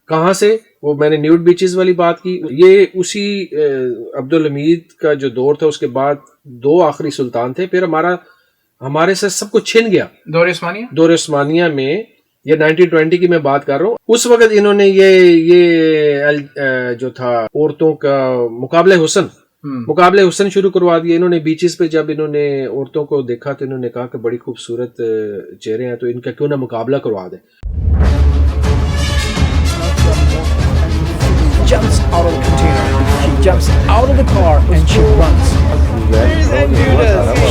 کہاں سے؟ وہ میں نے نیوڈ بیچز والی بات کی. یہ اسی عبدالحمید کا جو دور تھا اس کے بعد 2 آخری سلطان تھے. پھر ہمارے سے سب کچھ چھن گیا. دور عثمانیہ میں یہ 1920 کی میں بات کر رہا ہوں. اس وقت انہوں نے یہ جو تھا عورتوں کا مقابلہ حسن شروع کروا دیا. انہوں نے بیچز پہ جب انہوں نے عورتوں کو دیکھا تو انہوں نے کہا کہ بڑی خوبصورت چہرے ہیں تو ان کا کیوں نہ مقابلہ کروا دیں. Jumps out of the container. She jumps out of the car and she runs.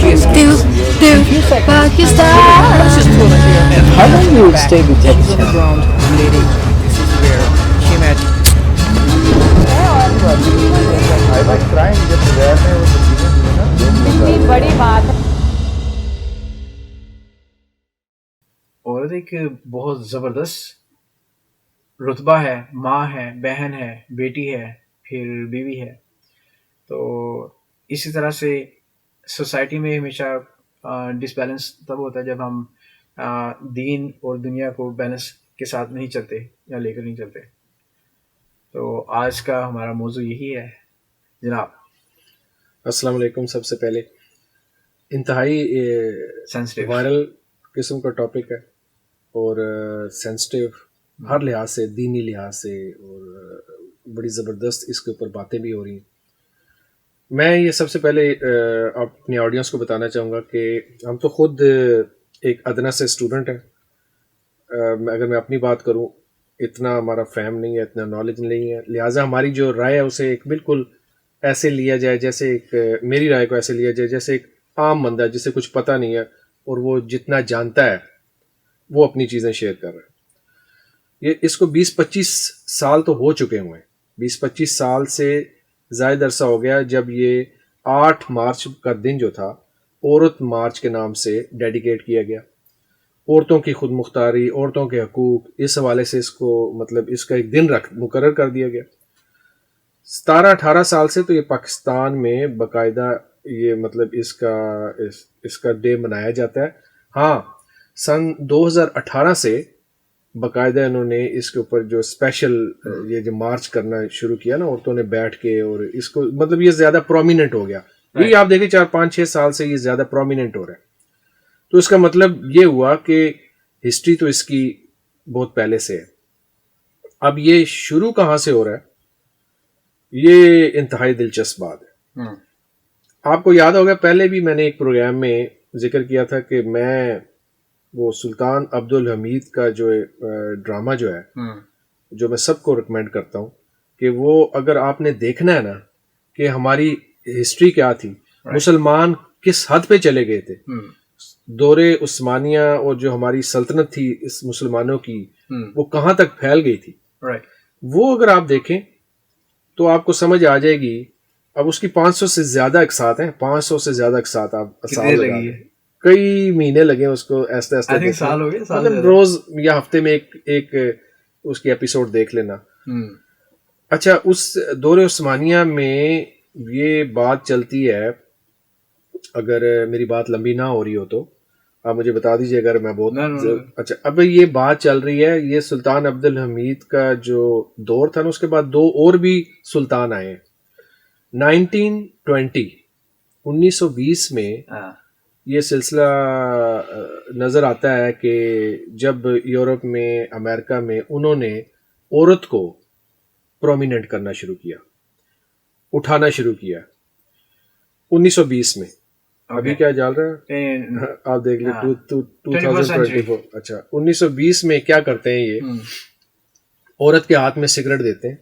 She escapes. Pakistan. How long you will stay with Pakistan? On the ground, lady. This is where she met. I was crying جب زید نے وہ کتنی بڑی بات ہے. عورت ایک بہت زبردست رتبہ ہے، ماں ہے، بہن ہے، بیٹی ہے، پھر بیوی ہے. تو اسی طرح سے سوسائٹی میں ہمیشہ ڈس بیلنس تب ہوتا ہے جب ہم دین اور دنیا کو بیلنس کے ساتھ نہیں چلتے یا لے کر نہیں چلتے. تو آج کا ہمارا موضوع یہی ہے جناب. السلام علیکم. سب سے پہلے انتہائی سینسٹیو وائرل قسم کا ٹاپک ہے اور سینسٹیو ہر لحاظ سے، دینی لحاظ سے، اور بڑی زبردست اس کے اوپر باتیں بھی ہو رہی ہیں. میں یہ سب سے پہلے اپنی آڈینس کو بتانا چاہوں گا کہ ہم تو خود ایک ادنا سے اسٹوڈنٹ ہیں. اگر میں اپنی بات کروں، اتنا ہمارا فہم نہیں ہے، اتنا نالج نہیں ہے، لہٰذا ہماری جو رائے ہے اسے ایک بالکل ایسے لیا جائے جیسے ایک میری رائے کو ایسے لیا جائے جیسے ایک عام بندہ جسے کچھ پتہ نہیں ہے اور وہ جتنا جانتا ہے وہ اپنی چیزیں شیئر کر رہا ہے. اس کو 20-25 سال تو ہو چکے ہوئے ہیں. 20-25 سال سے زائد عرصہ ہو گیا جب یہ 8 مارچ کا دن جو تھا عورت مارچ کے نام سے ڈیڈیکیٹ کیا گیا. عورتوں کی خود مختاری، عورتوں کے حقوق، اس حوالے سے اس کو مطلب اس کا ایک دن مقرر کر دیا گیا. 17-18 سال سے تو یہ پاکستان میں باقاعدہ یہ مطلب اس کا ڈے منایا جاتا ہے. ہاں، سن 2018 سے باقاعدہ انہوں نے اس کے اوپر جو اسپیشل یہ جو مارچ کرنا شروع کیا نا عورتوں نے بیٹھ کے، اور اس کو مطلب یہ زیادہ پرومیننٹ ہو گیا. یہ آپ دیکھیں 4-5-6 سال سے یہ زیادہ پرومیننٹ ہو رہا ہے. تو اس کا مطلب یہ ہوا کہ ہسٹری تو اس کی بہت پہلے سے ہے. اب یہ شروع کہاں سے ہو رہا ہے، یہ انتہائی دلچسپ بات ہے. آپ کو یاد ہوگا پہلے بھی میں نے ایک پروگرام میں ذکر کیا تھا کہ میں وہ سلطان عبدالحمید کا جو ڈرامہ جو ہے جو میں سب کو ریکمینڈ کرتا ہوں کہ وہ اگر آپ نے دیکھنا ہے نا کہ ہماری ہسٹری کیا تھی، مسلمان کس حد پہ چلے گئے تھے، دور عثمانیہ اور جو ہماری سلطنت تھی اس مسلمانوں کی وہ کہاں تک پھیل گئی تھی، وہ اگر آپ دیکھیں تو آپ کو سمجھ آ جائے گی. اب اس کی 500 سے زیادہ اقساط ہیں، 500 سے زیادہ اقساط. آپ کئی مہینے لگے اس کو ایسے مطلب روز یا ہفتے میں ایک اس کی ایپیسوڈ دیکھ لینا. اچھا، اس دور عثمانیہ میں یہ بات چلتی ہے، اگر میری بات لمبی نہ ہو رہی ہو تو آپ مجھے بتا دیجیے اگر میں بہت اچھا. اب یہ بات چل رہی ہے، یہ سلطان عبدالحمید کا جو دور تھا نا اس کے بعد 2 اور بھی سلطان آئے ہیں. 1920 میں یہ سلسلہ نظر آتا ہے کہ جب یورپ میں، امریکہ میں انہوں نے عورت کو پرومیننٹ کرنا شروع کیا، اٹھانا شروع کیا 1920 میں. ابھی کیا چل رہا ہے آپ دیکھ لیں 2024. اچھا، 1920 میں کیا کرتے ہیں، یہ عورت کے ہاتھ میں سگریٹ دیتے ہیں،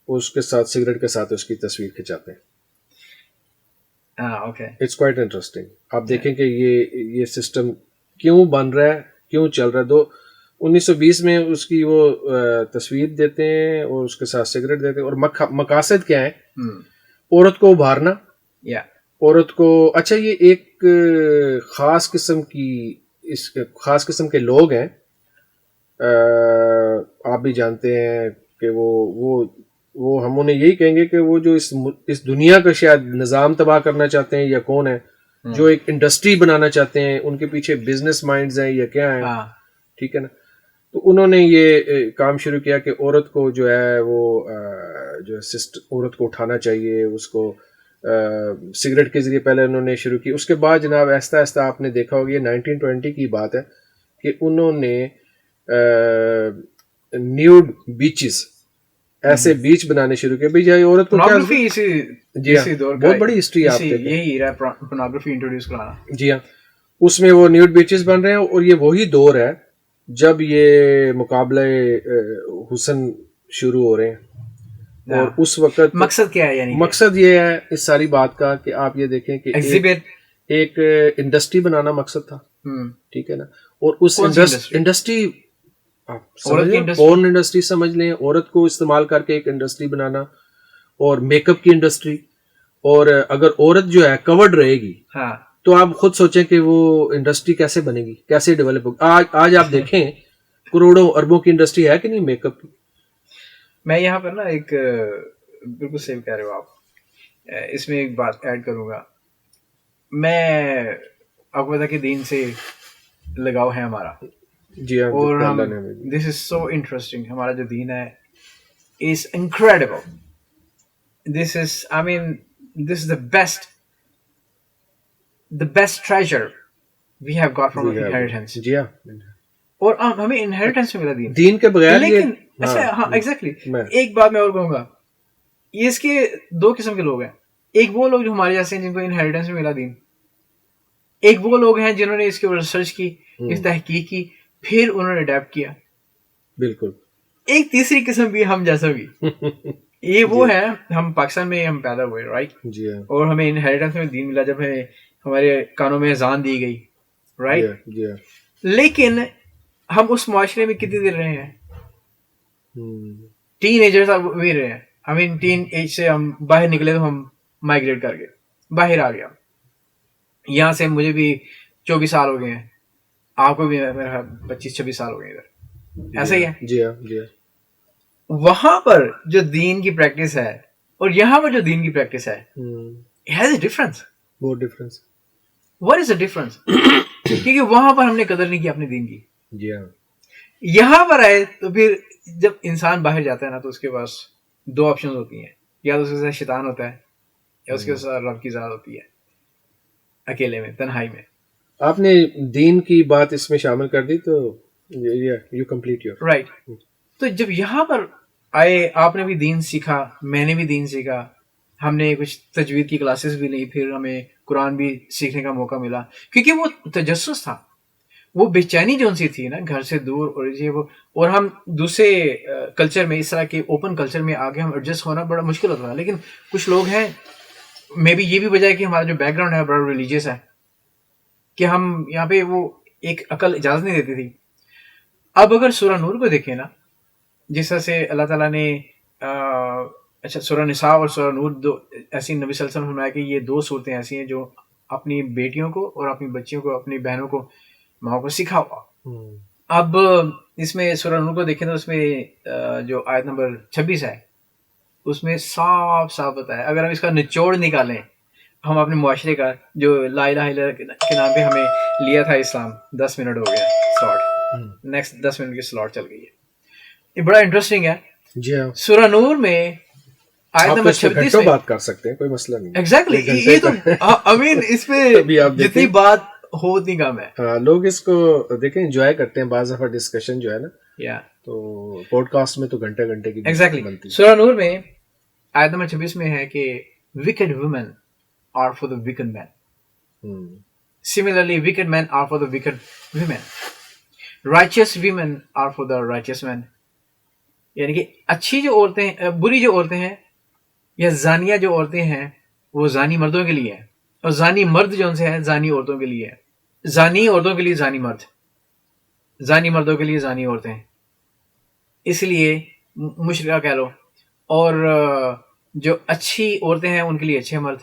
اس کے ساتھ سگریٹ کے ساتھ اس کی تصویر کھنچاتے ہیں. It's quite interesting. آپ دیکھیں کہ یہ سسٹم کیوں بن رہا ہے، کیوں چل رہا ہے. 1920 میں اس کی وہ تصویر دیتے ہیں اور اس کے ساتھ سگریٹ دیتے ہیں، اور مقاصد کیا ہے؟ عورت کو ابھارنا، عورت کو. اچھا، یہ ایک خاص قسم کے لوگ ہیں، آپ بھی جانتے ہیں کہ وہ ہم انہیں یہی کہیں گے کہ وہ جو اس دنیا کا شاید نظام تباہ کرنا چاہتے ہیں، یا کون ہے جو ایک انڈسٹری بنانا چاہتے ہیں، ان کے پیچھے بزنس مائنڈز ہیں یا کیا ہیں. ٹھیک ہے نا. تو انہوں نے یہ کام شروع کیا کہ عورت کو جو ہے وہ جو عورت کو اٹھانا چاہیے، اس کو سگریٹ کے ذریعے پہلے انہوں نے شروع کی. اس کے بعد جناب آہستہ آہستہ آپ نے دیکھا ہوگا، یہ 1920 کی بات ہے کہ انہوں نے نیوڈ بیچز، ایسے بیچ بنانے شروع کیے. بھائی عورت کو پورنوگرافی جی ہاں بہت بڑی ہسٹری آپ دیکھیں، یہی رہا پورنوگرافی انٹروڈیوس کرانا. جی ہاں اس میں وہ نیوڈ بیچز بن رہے ہیں، اور یہ وہی دور ہے جب یہ مقابلہ حسن شروع ہو رہے ہیں. اور اس وقت مقصد کیا ہے؟ یعنی مقصد یہ ہے اس ساری بات کا کہ آپ یہ دیکھیں کہ ایک انڈسٹری بنانا مقصد تھا، ٹھیک ہے نا. اور اس انڈسٹری پورن انڈسٹری سمجھ لیں، عورت کو استعمال کر کے ایک انڈسٹری بنانا، اور میک اپ کی انڈسٹری. اور اگر عورت جو ہے کورڈ رہے گی تو آپ خود سوچیں کہ وہ انڈسٹری کیسے بنے گی، کیسے ڈیولپ ہوگی. آج آپ دیکھیں کروڑوں اربوں کی انڈسٹری ہے کہ نہیں میک اپ کی. میں یہاں پر نا ایک بالکل صحیح کہہ رہے ہو آپ، اس میں ایک بات ایڈ کروں گا. میں آپ کو پتا کہ دین سے لگاؤ ہے ہمارا، جی ہاں، اور دس از سو انٹرسٹنگ. ہمارا جو دین ہے is incredible. This is I mean this is the best treasure we have got from inheritance. جی ہاں، اور ہمیں انہیریٹنس میں ملا دین کے بغیر. لیکن ہاں ایگزیکٹلی ایک بات میں اور کہوں گا، یہ اس کے دو قسم کے لوگ ہیں. ایک وہ لوگ جو ہمارے جیسے ہیں جن کو انہیریٹنس میں ملا دین، ایک وہ لوگ ہیں جنہوں نے اس کے اوپر ریسرچ کی، اس تحقیق کی، پھر انہوں نے اڈیپٹ کیا. بالکل. ایک تیسری قسم بھی ہم جیسا بھی یہ وہ ہے. ہم پاکستان میں ہم پیدا ہوئے، رائٹ، جی ہاں، اور ہمیں انہیریٹنس میں دین ملا جب ہمیں ہمارے کانوں میں اذان دی گئی، رائٹ. جی ہاں. لیکن ہم اس معاشرے میں کتنی دیر رہے ہیں؟ ٹین ایجرز بھی رہے ہیں. آئی مین ٹین ایج سے ہم باہر نکلے تو ہم مائگریٹ کر گئے، باہر آ گیا. یہاں سے مجھے بھی 24 سال ہو گئے ہیں، آپ کو بھی میرا 25-26 سال ہو گئے ادھر، ایسا ہی ہے. جی ہاں، جی ہاں. وہاں پر جو دین کی پریکٹس ہے اور یہاں پر جو دین کی پریکٹس ہے ہیز اے ڈفرنس. بہت difference. What is a difference? کیونکہ وہاں پر ہم نے قدر نہیں کی اپنے دین کی. جی ہاں. یہاں پر آئے تو پھر جب انسان باہر جاتا ہے نا تو اس کے پاس دو آپشن ہوتی ہیں، یا تو اس کے ساتھ شیطان ہوتا ہے یا اس کے ساتھ رب کی ذات ہوتی ہے، اکیلے میں، تنہائی میں. آپ نے دین کی بات اس میں شامل کر دی تو یو کمپلیٹ یور رائٹ. تو جب یہاں پر آئے آپ نے بھی دین سیکھا، میں نے بھی دین سیکھا، ہم نے کچھ تجوید کی کلاسز بھی لی، پھر ہمیں قرآن بھی سیکھنے کا موقع ملا. کیونکہ وہ تجسس تھا، وہ بے چینی جو سی تھی نا گھر سے دور، اور یہ وہ، اور ہم دوسرے کلچر میں، اس طرح کے اوپن کلچر میں آگے ہم ایڈجسٹ ہونا بڑا مشکل ہوتا تھا. لیکن کچھ لوگ ہیں، میں بھی یہ بھی وجہ ہے کہ ہمارا جو بیک گراؤنڈ ہے بڑا ریلیجیس ہے، کہ ہم یہاں پہ وہ ایک عقل اجازت نہیں دیتی تھی. اب اگر سورہ نور کو دیکھیں نا، جس طرح سے اللہ تعالیٰ نے اچھا سورہ نساء اور سورہ نور دو ایسی نبی صلی اللہ علیہ وسلم فرمایا کہ یہ دو صورتیں ایسی ہیں جو اپنی بیٹیوں کو اور اپنی بچیوں کو، اپنی بہنوں کو، ماں کو سکھا ہوا. اب اس میں سورہ نور کو دیکھیں تو اس میں جو آیت نمبر 26 ہے اس میں صاف صاف بتایا. اگر ہم اس کا نچوڑ نکالیں، ہم اپنے معاشرے کا جو لا الہ الا اللہ کے نام پہ ہمیں لیا تھا اسلام، 10 منٹ ہو گیا سلاٹ، نیکسٹ 10 منٹ کی سلاٹ چل گئی ہے. یہ بڑا انٹرسٹنگ ہے. جی ہاں. سورہ نور میں آیت نمبر 36 میں بات کر سکتے ہیں، کوئی مسئلہ نہیں. ایگزیکٹلی یہ تو آئی مین اس پہ جتنی بات ہو اتنی کم ہے. ہاں، لوگ اس کو دیکھیں انجوائے کرتے ہیں. بعض دفعہ ڈسکشن جو ہے نا، یا تو پوڈ کاسٹ میں تو گھنٹے گھنٹے کی ایگزیکٹلی. سورہ نور میں آیت نمبر 26 میں ہے کہ wicked women are for the wicked men. Similarly, wicked men are for the wicked women. Righteous women are for the righteous men. یعنی کہ اچھی جو عورتیں، بری جو عورتیں ہیں یا زانیہ جو عورتیں ہیں وہ زانی مردوں کے لیے ہے، اور زانی مرد جو ان سے ہے زانی عورتوں کے لیے ہے. زانی عورتوں کے لیے زانی مرد، زانی مردوں کے لیے زانی عورتیں، اس لیے مشرکہ کہہ لو. اور جو اچھی عورتیں ہیں ان کے لیے اچھے مرد،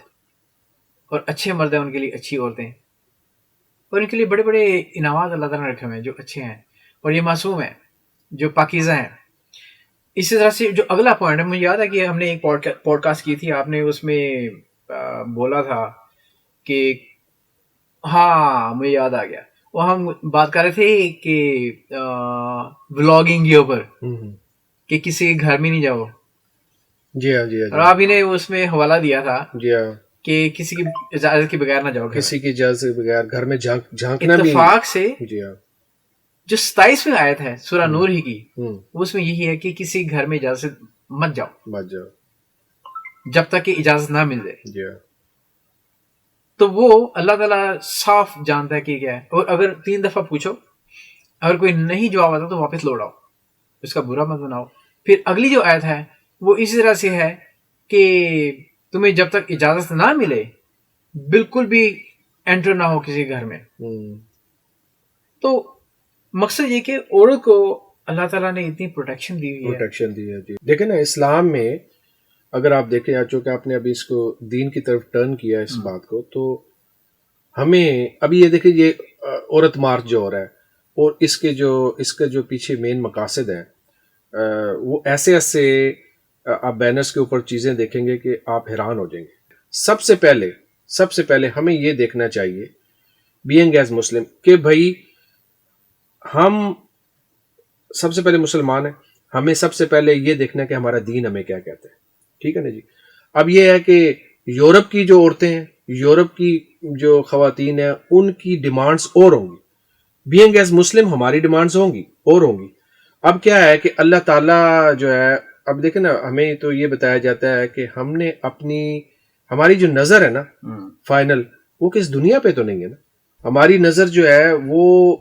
اور اچھے مرد ہیں ان کے لیے اچھی عورتیں، اور ان کے لیے بڑے بڑے انعامات اللہ تعالیٰ نے رکھے ہوئے ہیں جو اچھے ہیں اور یہ معصوم ہیں، جو پاکیزہ ہیں. اسی طرح سے جو اگلا پوائنٹ ہے، مجھے یاد ہے کہ ہم نے ایک پوڈ کاسٹ کی تھی، آپ نے اس میں بولا تھا کہ ہاں مجھے یاد آ گیا، وہ ہم بات کر رہے تھے کہ ولاگنگ کے اوپر کہ کسی کے گھر میں نہیں جاؤ. جی ہاں جی اور ہاں آپ ہی نے اس میں حوالہ دیا تھا جی ہاں کہ کسی کی اجازت کے بغیر نہ جاؤ گھر. کسی کی اجازت کے بغیر گھر میں جھانکنا بھی. اتفاق سے جی ہاں جو 27ویں آیت ہے سورہ نور ہی کی ہوں اس میں یہی ہے کہ کسی گھر میں اجازت مت جاؤ بچ جاؤ. جب تک کہ اجازت نہ مل جائے. جی ہاں تو وہ اللہ تعالیٰ صاف جانتا ہے کہ کیا ہے. اور اگر 3 دفعہ پوچھو اگر کوئی نہیں جواب آتا تو واپس لوٹ آؤ, اس کا برا مت بناؤ. پھر اگلی جو آیت ہے وہ اسی طرح سے ہے کہ تمہیں جب تک اجازت نہ ملے بالکل بھی انٹر نہ ہو کسی گھر میں. تو مقصد یہ کہ عورت کو اللہ تعالیٰ نے اتنی پروٹیکشن دی ہوئی ہے. پروٹیکشن دی ہے. جی دیکھیں نا اسلام میں اگر آپ دیکھیں چونکہ آپ نے ابھی اس کو دین کی طرف ٹرن کیا اس بات کو, تو ہمیں ابھی یہ دیکھیں یہ عورت مارچ جو ہو رہا ہے اور اس کے جو پیچھے مین مقاصد ہیں وہ ایسے آپ بینرز کے اوپر چیزیں دیکھیں گے کہ آپ حیران ہو جائیں گے. سب سے پہلے ہمیں یہ دیکھنا چاہیے بینگ ایز مسلم کہ بھائی ہم سب سے پہلے مسلمان ہیں. ہمیں سب سے پہلے یہ دیکھنا ہے کہ ہمارا دین ہمیں کیا کہتا ہے. ٹھیک ہے نا جی. اب یہ ہے کہ یورپ کی جو عورتیں ہیں, یورپ کی جو خواتین ہیں, ان کی ڈیمانڈز اور ہوں گی. بینگ ایز مسلم ہماری ڈیمانڈز ہوں گی اور ہوں گی. اب کیا ہے کہ اللہ تعالیٰ جو ہے, اب دیکھیں نا ہمیں تو یہ بتایا جاتا ہے کہ ہم نے ہماری جو نظر ہے نا فائنل وہ کس دنیا پہ تو نہیں ہے نا. ہماری نظر جو ہے وہ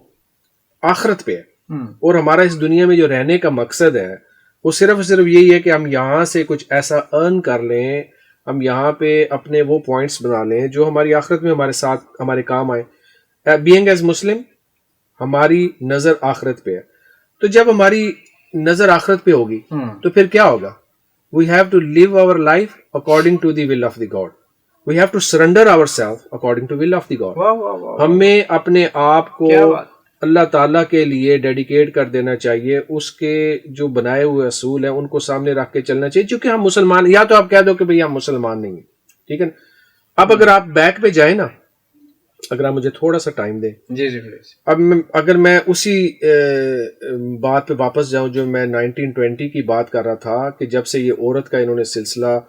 آخرت پہ ہے. اور ہمارا اس دنیا میں جو رہنے کا مقصد ہے وہ صرف یہی ہے کہ ہم یہاں سے کچھ ایسا ارن کر لیں, ہم یہاں پہ اپنے وہ پوائنٹس بنا لیں جو ہماری آخرت میں ہمارے ساتھ ہمارے کام آئے. بینگ ایز مسلم ہماری نظر آخرت پہ ہے. تو جب ہماری نظر آخرت پہ ہوگی تو پھر کیا ہوگا؟ We have to live our life according to the will of the God. We have to surrender our self according to will of the God. ہمیں اپنے آپ کو اللہ تعالیٰ کے لیے ڈیڈیکیٹ کر دینا چاہیے. اس کے جو بنائے ہوئے اصول ہیں ان کو سامنے رکھ کے چلنا چاہیے. چونکہ ہم مسلمان, یا تو آپ کہہ دو کہ بھئی ہم مسلمان نہیں ہیں, ٹھیک ہے نا. اب اگر آپ بیک پہ جائیں نا, اگر آپ مجھے تھوڑا سا ٹائم دیں. جی جی پلیز. اب اگر میں اسی بات پہ واپس جاؤں جو میں 1920 کی بات کر رہا تھا کہ جب سے یہ عورت کا انہوں نے سلسلہ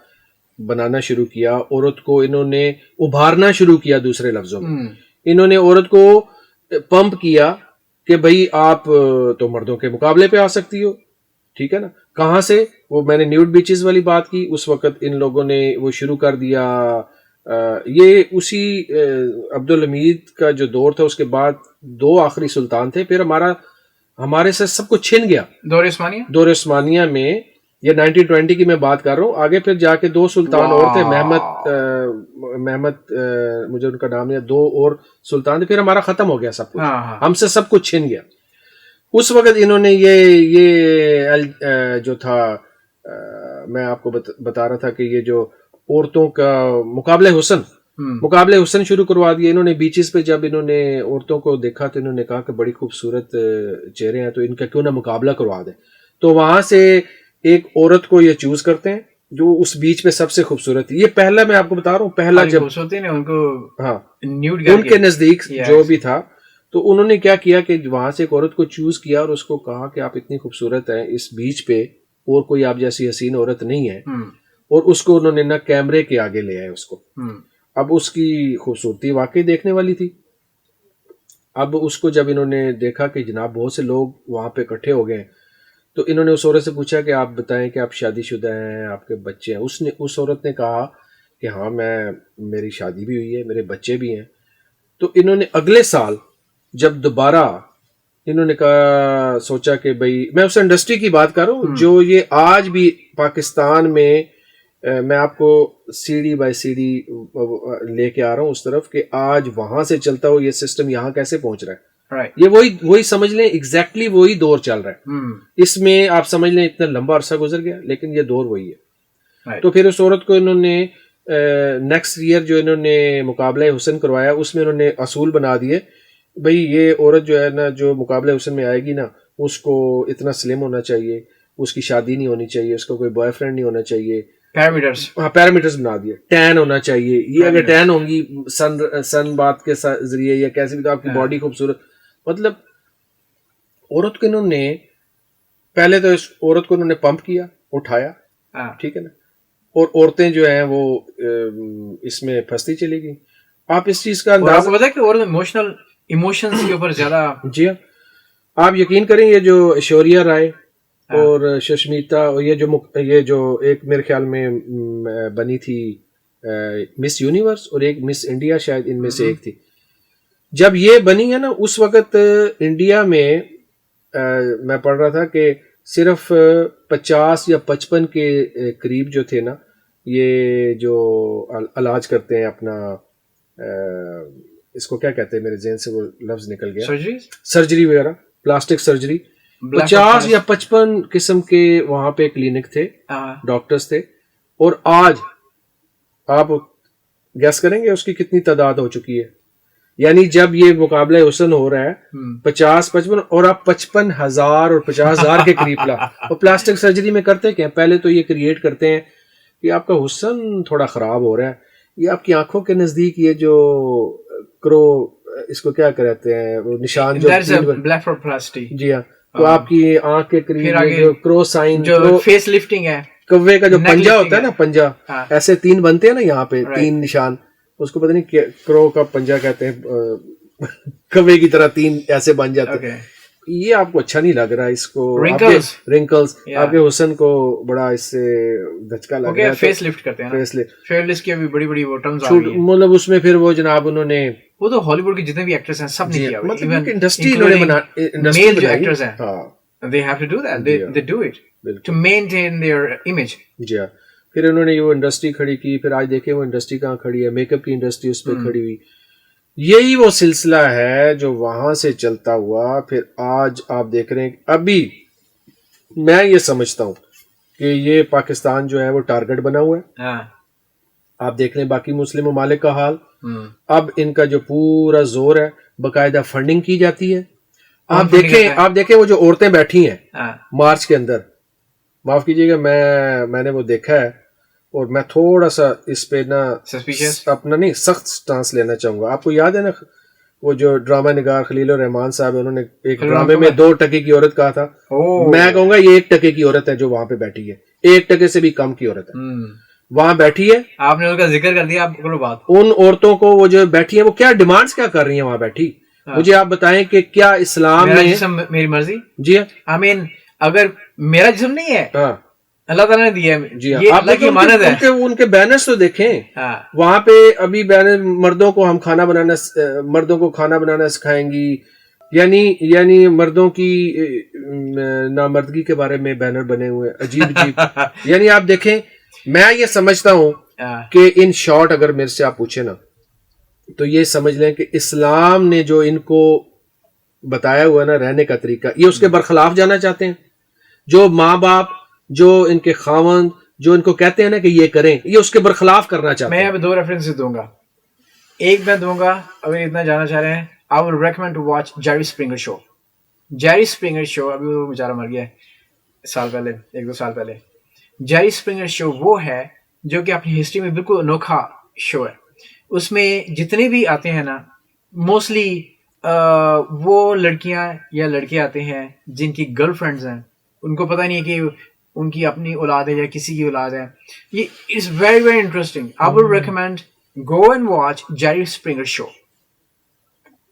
بنانا شروع کیا, عورت کو انہوں نے ابھارنا شروع کیا. دوسرے لفظوں میں انہوں نے عورت کو پمپ کیا کہ بھئی آپ تو مردوں کے مقابلے پہ آ سکتی ہو. ٹھیک ہے نا. کہاں سے؟ وہ میں نے نیوڈ بیچز والی بات کی, اس وقت ان لوگوں نے وہ شروع کر دیا. یہ اسی عبدالحمید کا جو دور تھا, اس کے بعد 2 آخری سلطان تھے. پھر ہمارے سے سب کچھ چھن گیا. دور عثمانیہ میں یہ 1920 کی میں بات کر رہا ہوں. آگے پھر جا کے 2 سلطان اور تھے, محمد مجھے ان کا نام نہیں, 2 اور سلطان تھے. پھر ہمارا ختم ہو گیا سب کچھ, ہم سے سب کچھ چھن گیا. اس وقت انہوں نے یہ جو تھا, میں آپ کو بتا رہا تھا کہ یہ جو عورتوں کا مقابلہ حسن شروع کروا دیا انہوں نے. بیچز پہ جب انہوں نے عورتوں کو دیکھا تو انہوں نے کہا کہ بڑی خوبصورت چہرے ہیں, تو ان کا کیوں نہ مقابلہ کروا دیں. تو وہاں سے ایک عورت کو یہ چوز کرتے ہیں جو اس بیچ پہ سب سے خوبصورت تھی. یہ پہلا میں آپ کو بتا رہا ہوں, پہلا جب ان کے نزدیک جو بھی تھا, تو انہوں نے کیا کیا کہ وہاں سے ایک عورت کو چوز کیا اور اس کو کہا کہ آپ اتنی خوبصورت ہیں, اس بیچ پہ اور کوئی آپ جیسی حسین عورت نہیں ہے. اور اس کو انہوں نے نہ کیمرے کے آگے لے آئے اس کو. اب اس کی خوبصورتی واقعی دیکھنے والی تھی. اب اس کو جب انہوں نے دیکھا کہ جناب بہت سے لوگ وہاں پہ اکٹھے ہو گئے, تو انہوں نے اس عورت سے پوچھا کہ آپ بتائیں کہ آپ شادی شدہ ہیں, آپ کے بچے ہیں. اس عورت نے کہا کہ ہاں میری شادی بھی ہوئی ہے, میرے بچے بھی ہیں. تو انہوں نے اگلے سال جب دوبارہ انہوں نے کہا, سوچا کہ بھئی میں اس انڈسٹری کی بات کر رہا ہوں جو یہ آج بھی پاکستان میں, میں آپ کو سیڑھی بائی سیڑھی لے کے آ رہا ہوں اس طرف کہ آج وہاں سے چلتا ہو یہ سسٹم یہاں کیسے پہنچ رہا ہے. یہ وہی سمجھ لیں, ایگزیکٹلی وہی دور چل رہا ہے. اس میں آپ سمجھ لیں اتنا لمبا عرصہ گزر گیا, لیکن یہ دور وہی ہے. تو پھر اس عورت کو انہوں نے نیکسٹ ایئر جو انہوں نے مقابلہ حسن کروایا, اس میں انہوں نے اصول بنا دیے, بھئی یہ عورت جو ہے نا جو مقابلہ حسن میں آئے گی نا, اس کو اتنا سلم ہونا چاہیے, اس کی شادی نہیں ہونی چاہیے, اس کو کوئی بوائے فرینڈ نہیں ہونا چاہیے, پیرامیٹرز بنا دیے, ٹین ہونا چاہیے. یہ اگر ٹین ہوں گی سن بات کے ذریعے یا کیسے بھی, تو آپ کی باڈی خوبصورت. مطلب عورت کو انہوں نے پہلے تو اس عورت کو انہوں نے پمپ کیا, اٹھایا, ہاں ٹھیک ہے نا, اور عورتیں جو ہیں وہ اس میں پھنستی چلی گئی. آپ اس چیز کا اور آپ اندازہ, کو پتا ہے کہ اور ایموشنز کے اوپر زیادہ جی ہاں, آپ یقین کریں یہ جو ایشوریا رائے اور ششمیتا اور یہ جو ایک میرے خیال میں بنی تھی مس یونیورس اور ایک مس انڈیا شاید ان میں سے ایک تھی, جب یہ بنی ہے نا اس وقت انڈیا میں میں پڑھ رہا تھا کہ صرف 50 یا 55 کے قریب جو تھے نا یہ جو علاج کرتے ہیں اپنا اس کو کیا کہتے ہیں, میرے ذہن سے وہ لفظ نکل گیا, سرجری وغیرہ, پلاسٹک سرجری. 50 یا 55 قسم کے وہاں پہ کلینک تھے, ڈاکٹرز تھے, اور آج آپ گیس کریں گے اس کی کتنی تعداد ہو چکی ہے. یعنی جب یہ مقابلہ حسن ہو رہا ہے 50-55 اور آپ 55,000 اور 50,000 کے قریب لا, اور پلاسٹک سرجری میں کرتے کیا, پہلے تو یہ کریٹ کرتے ہیں کہ آپ کا حسن تھوڑا خراب ہو رہا ہے, یہ آپ کی آنکھوں کے نزدیک یہ جو کرو اس کو کیا کہتے ہیں وہ نشان جو جی ہاں, تو آپ کی آنکھ کے قریب جو کرو سائن, جو فیس لفٹنگ ہے, کوے کا جو پنجا ہوتا ہے نا, پنجا ایسے 3 بنتے ہیں نا یہاں پہ 3 نشان, اس کو پتہ نہیں کرو کا پنجا کہتے ہیں, کوے کی طرح 3 ایسے بن جاتے ہیں. یہ آپ کو اچھا نہیں لگ رہا, اس کو رنکلز آپ کے حسن کو بڑا اس سے دھچکا لگ رہا ہے. فیس لفٹ کرتے ہیں, فیس لفٹ کی بھی بڑی بڑی وہ ٹرمز آ رہی ہیں, مطلب اس میں پھر وہ جناب انہوں نے وہ تو ہالی ووڈ کے جتنے بھی ایکٹرز ہیں سب نے کیا, مطلب انڈسٹری انہوں نے انڈسٹری میل جو ایکٹرز ہیں they have to do that, they do it to maintain their image. جی ہاں, پھر انہوں نے وہ انڈسٹری کھڑی کی, پھر آج دیکھیں وہ انڈسٹری کہاں کھڑی ہے, میک اپ کی انڈسٹری اس پہ کھڑی ہوئی. یہی وہ سلسلہ ہے جو وہاں سے چلتا ہوا پھر آج آپ دیکھ رہے ہیں. ابھی میں یہ سمجھتا ہوں کہ یہ پاکستان جو ہے وہ ٹارگٹ بنا ہوا ہے. آپ دیکھ لیں باقی مسلم ممالک کا حال, اب ان کا جو پورا زور ہے باقاعدہ فنڈنگ کی جاتی ہے. آپ دیکھیں وہ جو عورتیں بیٹھی ہیں مارچ کے اندر, معاف کیجیے گا میں نے وہ دیکھا ہے اور میں تھوڑا سا اس پہ نا اپنا نہیں سخت سٹانس لینا چاہوں گا. آپ کو یاد ہے نا وہ جو ڈرامہ نگار خلیل الرحمان صاحب, انہوں نے ایک ڈرامے میں 2 ٹکے کی عورت کہا تھا, میں کہوں گا یہ 1 ٹکے کی عورت ہے جو وہاں پہ بیٹھی ہے, 1 ٹکے سے بھی کم کی عورت ہے وہاں بیٹھی ہے. آپ نے ان کا ذکر کر دیا, آپ کرو بات. ان عورتوں کو وہ جو بیٹھی ہیں وہ کیا ڈیمانڈز کیا کر رہی ہیں وہاں بیٹھی, مجھے آپ بتائیں کہ کیا اسلام میرا جسم میری مرضی. جی ہاں, I mean اگر میرا جسم نہیں ہے اللہ تعالیٰ نے دیا ہے, جی ہاں, یہ اللہ کی امانت ہے. ان کے بینرز تو دیکھیں وہاں پہ ابھی بینر, مردوں کو ہم مردوں کو کھانا بنانا سکھائیں گی, یعنی مردوں کی نامردگی کے بارے میں بینر بنے ہوئے عجیب. یعنی آپ دیکھیں, میں یہ سمجھتا ہوں کہ ان شارٹ اگر میرے سے آپ پوچھیں نا تو یہ سمجھ لیں کہ اسلام نے جو ان کو بتایا ہوا نا رہنے کا طریقہ, یہ اس کے برخلاف جانا چاہتے ہیں. جو ماں باپ, جو ان کے خاوند, جو ان کو کہتے ہیں نا کہ یہ کریں, یہ اس کے برخلاف کرنا چاہتے ہیں. میں اب 2 ریفرنس دوں گا. ایک میں دوں گا, اگر اتنا جانا چاہ رہے ہیں, I will recommend to watch Jerry Springer show. Jerry Springer show, ابھی وہ بیچارہ مر گیا ہے سال پہلے, 1-2 سال پہلے. Jerry Springer show وہ ہے جو کہ اپنی ہسٹری میں بالکل انوکھا شو ہے. اس میں جتنے بھی آتے ہیں نا موسٹلی وہ لڑکیاں یا لڑکے آتے ہیں جن کی گرل فرینڈز ہیں, ان کو پتہ نہیں ہے کہ ان کی اپنی اولاد ہے یا کسی کی اولاد ہے. یہ is very very interesting. I will recommend go and watch Jerry Springer show.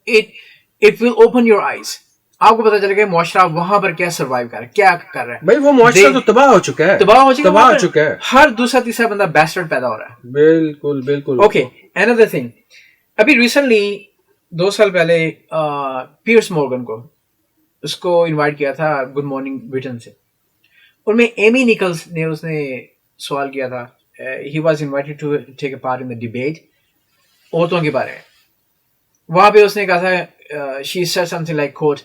It will open your eyes. آپ کو پتا چلے گا معاشرہ وہاں پر کیا سروائیو کر رہا ہے, کیا کر رہا ہے. بھائی وہ معاشرہ تو تباہ ہو چکا ہے, ہر دوسرا تیسرا بندہ بیسٹرڈ پیدا ہو رہا ہے. بالکل. اوکے, another thing, ابھی ریسنٹلی 2 سال پہلے پیئرس مورگن کو اس کو انوائٹ کیا تھا گڈ مارننگ بریٹن سے, ان میں ایمی نیکلز نے اس نے سوال کیا تھا. He was invited to take a part in the debate عورتوں کے بارے میں. وہاں پہ اس نے کہا تھا, she said something like quote,